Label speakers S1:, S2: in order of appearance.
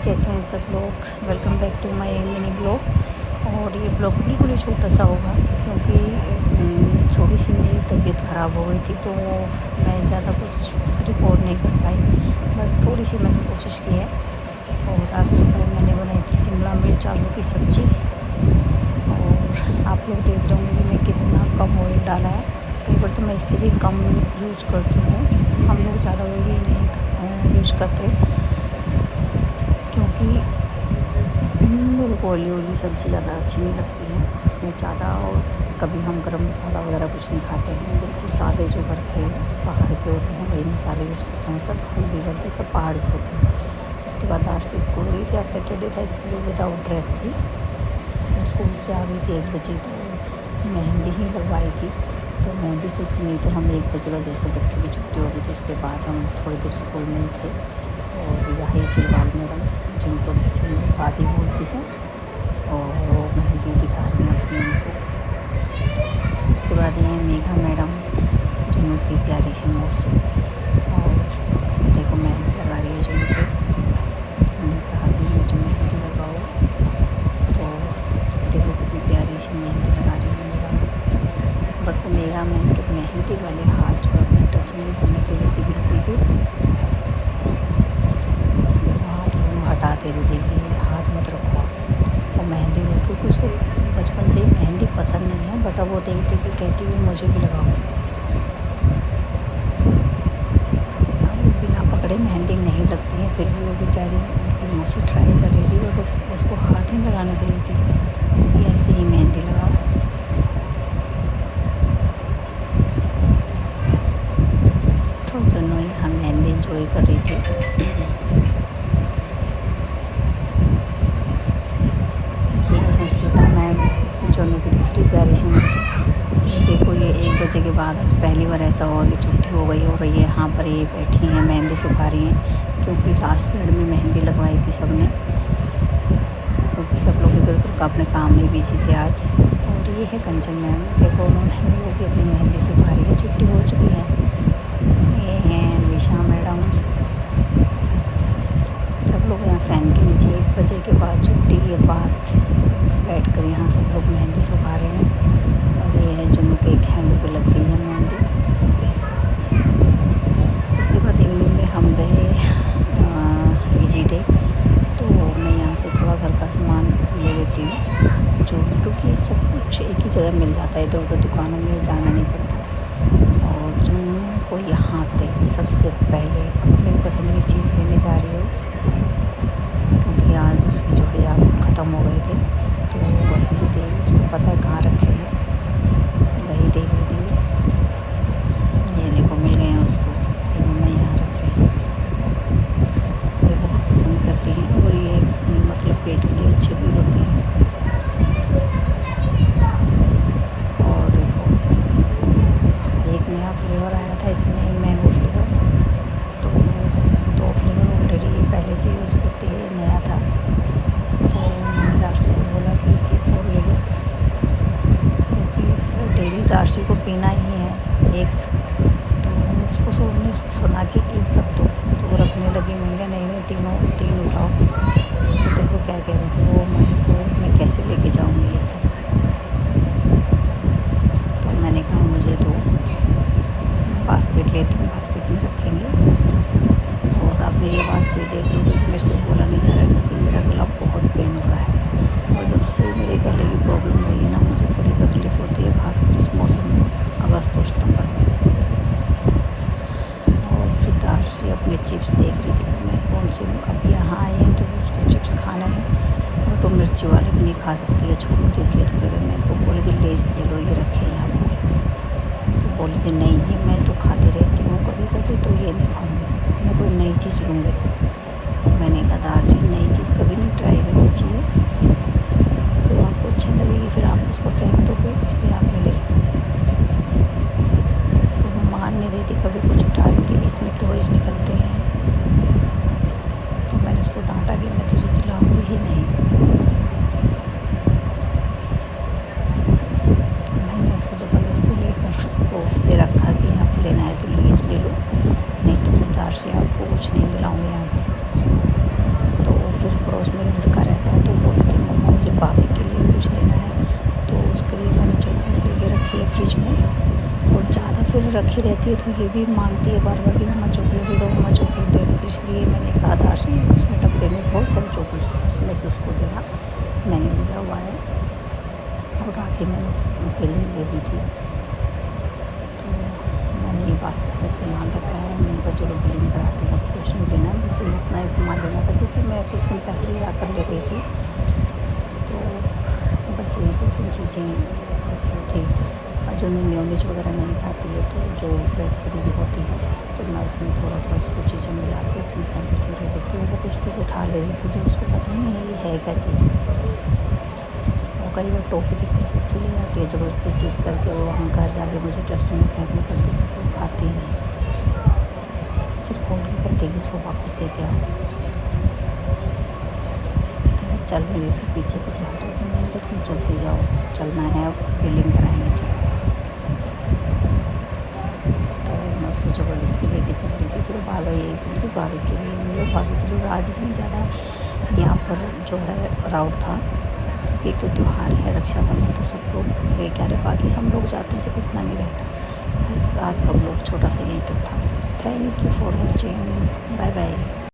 S1: कैसे हैं सब लोग। Welcome back to my mini blog. और ये ब्लॉग बिल्कुल ही छोटा सा होगा क्योंकि थोड़ी सी मेरी तबीयत ख़राब हो गई थी, तो मैं ज़्यादा कुछ रिकॉर्ड नहीं कर पाई, बट थोड़ी सी मैंने कोशिश की है। और आज सुबह मैंने बनाई थी शिमला मिर्च आलू की सब्ज़ी। और आप लोग देख रहे होंगे कि मैं कितना कम ऑयल डाला है। कई बार तो मैं इससे भी कम यूज करती हूँ। हम लोग ज़्यादा ऑयल नहीं यूज करते क्योंकि मेरे को ऑयली सब्ज़ी ज़्यादा अच्छी नहीं लगती है। उसमें ज़्यादा और कभी हम गरम मसाला वगैरह कुछ नहीं खाते हैं। बिल्कुल सादे जो घर के पहाड़ के होते हैं वही मसाले यूज करते हैं। सब हल्दी वल्दी सब पहाड़ के होते हैं। उसके बाद आरसी स्कूल गई थी। आज सैटरडे था इसलिए विदाउट ड्रेस थी। वो स्कूल से आ गई थी 1 बजे, तो मेहंदी ही लगवाई थी। तो मेहंदी सूखी नहीं, तो हम 1 बजे का जैसे बच्चों की छुट्टी हो गई थी उसके बाद हम थोड़ी देर स्कूल में ही थे। और यहाँ चिलवाल मैडम जिनको दादी बोलती है, और वो मेहंदी दिखा रही हैं अपनी उनको। उसके बाद ये मेघा मैडम जुनू की प्यारी सी मौसी, और देखो मेहंदी लगा रही है जुनू पे। उसने कहा कि मुझे मेहंदी लगाओ, तो देखो कितनी प्यारी सी मेहंदी लगा रही है मेघा मैम। बट वो मेघा मैम के मेहंदी वाले हाथ जो अपने टच नहीं होने दे रही थी बिल्कुल भी। हटाते रही देखिए, हाथ मत रखो आप। वो मेहंदी में, क्योंकि उसको बचपन से ही मेहंदी पसंद नहीं है, बट अब वो देखते कि कहती हुई मुझे भी लगाओ। अब बिना पकड़े मेहंदी नहीं लगती है, फिर भी वो बेचारी उनकी मुँह से ट्राई कर रही थी, बट उसको हाथ ही लगाने दे रही थी कि ऐसे ही मेहंदी लगाओ। तो दोनों यहाँ मेहंदी इंजॉय कर रही थी। दोनों की दूसरी प्यारी सी मौसी। देखो ये 1 बजे के बाद आज पहली बार ऐसा हुआ कि छुट्टी हो गई और ये यहाँ पर ये बैठी हैं मेहंदी सुखा रही हैं, क्योंकि लास्ट पीरियड में मेहंदी लगवाई थी सबने, क्योंकि सब लोग इधर उधर का अपने काम में बिजी थे आज। और ये है कंचन मैम, देखो उन्होंने वो भी अपनी मेहंदी सुखा रही है, छुट्टी हो चुकी है। ये हैं विशा मैडम। सब लोग यहाँ फ़ैन के नीचे 1 बजे के बाद छुट्टी के बाद बैठ कर यहाँ सब लोग मेहंदी सुखा रहे हैं। और ये है जुनू के एक हैंड पे लग गई है मेहंदी। उसके बाद इवनिंग में हम गए ईजी डे, तो मैं यहाँ से थोड़ा घर का सामान ले लेती हूँ, जो क्योंकि सब कुछ एक ही जगह मिल जाता है, इधर उधर दुकानों में जाना नहीं पड़ता। और जुनू को यहाँ पे सबसे पहले अपनी पसंद की चीज़ लेने जा रही हूँ, क्योंकि आज उसकी जो है याद ख़त्म हो गए थे, तो वही देख, उसको पता है कहाँ रखे हैं, वही देख रही थी। ये देखो मिल गए हैं उसको कि मम्मा यहाँ रखे हैं। ये बहुत पसंद करती हैं, और ये मतलब पेट के लिए अच्छे भी होते हैं। और देखो एक नया फ्लेवर आया था इसमें, मैंगो फ्लेवर। तो 2 फ्लेवर ऑलरेडी पहले से यूज़ करती है, नया था, तो मैंने दार्शी को बोला कि एक और ले लो, क्योंकि डेली दार्शी को पीना ही है एक। तो उसको सुना कि एक रख दो, तो वो रखने लगी। मैंने नहीं तीन उठाओ। तो देखो क्या कह रही थी वो, मैं कैसे लेके जाऊँगी ये सब। तो मैंने कहा मुझे दो, बास्केट लेती हूँ, बास्केट में रखेंगे। और आप मेरी आवाज़ से देख लो कि मेरे से बोला नहीं जा रहा है, क्योंकि मेरा गला बहुत पेन हो रहा है। और जब से मेरे गले की प्रॉब्लम हुई है ना, मुझे बड़ी तकलीफ़ होती है, खासकर इस मौसम में, अगस्त और सितंबर में। और फिर दार्शी अपने चिप्स देख रही थी कि मैं कौन से, अब यहाँ आए हैं तो उसको चिप्स खाने हैं, और तो मिर्ची वाले भी नहीं खा सकती है, छोड़ देती है थोड़ी देर। मैं को बोली थी लेस ले लो, ये रखे यहाँ पर। तो बोली थी नहीं, ये मैं तो खाती रहती हूँ कभी कभी, तो ये नहीं खाऊँगी, मैं कोई नई चीज़ लूँगी। मैंने कहा दार्शी नई चीज़ कभी नहीं ट्राई करनी चाहिए, तो आपको अच्छी लगेगी फिर आप उसको फेंक दोगे, इसलिए आपने ले लो। तो वो मान नहीं रही थी, कभी कुछ उठा रही थी, इसमें टॉयज़ निकलते हैं। तो मैंने उसको डांटा कि मैं तुझे दिलाऊँगी ही नहीं। मैंने उसको ज़बरदस्ती लेकर उससे रखा कि आप लेना है तो ले लो, नहीं तो मैं दार्शी आपको कुछ नहीं दिलाऊँगी यहाँ पर। तो फिर जाती है तो ये भी मांगती है बार बार कि मम्मा चॉकलेट दे दो, मम्मा चॉकलेट दे दो। तो इसलिए मैंने कहा था कि उसमें डब्बे में बहुत सारे चॉकलेट्स हैं, उसमें से उसको देना। मैंने लिया हुआ है और आके मैंने उनके लिए ले ली थी। तो मैंने ये बास्केट में सामान रखा है। मैंने कहा चलो बिलिंग कराते हैं, कुछ नहीं लेना, बस इतना ही सामान लेना था क्योंकि मैं कुछ दिन पहले ही आकर ले गई थी। तो बस यही 2-3 चीज़ें थी। और जो मैं मेयोनीज वगैरह नहीं खाती है तो जो फ्रेश करी होती है तो मैं उसमें थोड़ा सा उसको चीज़ें मिला के उसमें सैंडविच में रख देती हूँ। वो कुछ कुछ उठा ले रही थी जो उसको पता ही नहीं ये है क्या चीज़। वो कई बार टॉफ़ी के पैकेट भी ले आती है ज़बरदस्ती चीख करके, वो वहाँ घर जाके मुझे डस्टबिन में फेंकनी पड़ती है, वो खाती ही नहीं। फिर खोल के कहती है कि इसको वापस दे के आओ। तो वो चल नहीं रही थी, पीछे पीछे हट रही थी। मैंने कहा तुम जल्दी जाओ, चलना है, अब बिलिंग कराएंगे, चलो। तो मैं उसको ज़बरदस्ती लेके चल रही थी। फिर बाबा यही बोली भाभी के लिए हम लोग, भाभी के लिए आज इतनी ज़्यादा यहाँ पर जो है क्राउड था क्योंकि एक तो त्यौहार है रक्षाबंधन, तो सब लोग लेके आ रहे। बाकी हम लोग जाते हैं जब इतना नहीं रहता। बस आज का व्लॉग छोटा सा यहीं तक था। Thank you for watching, bye bye.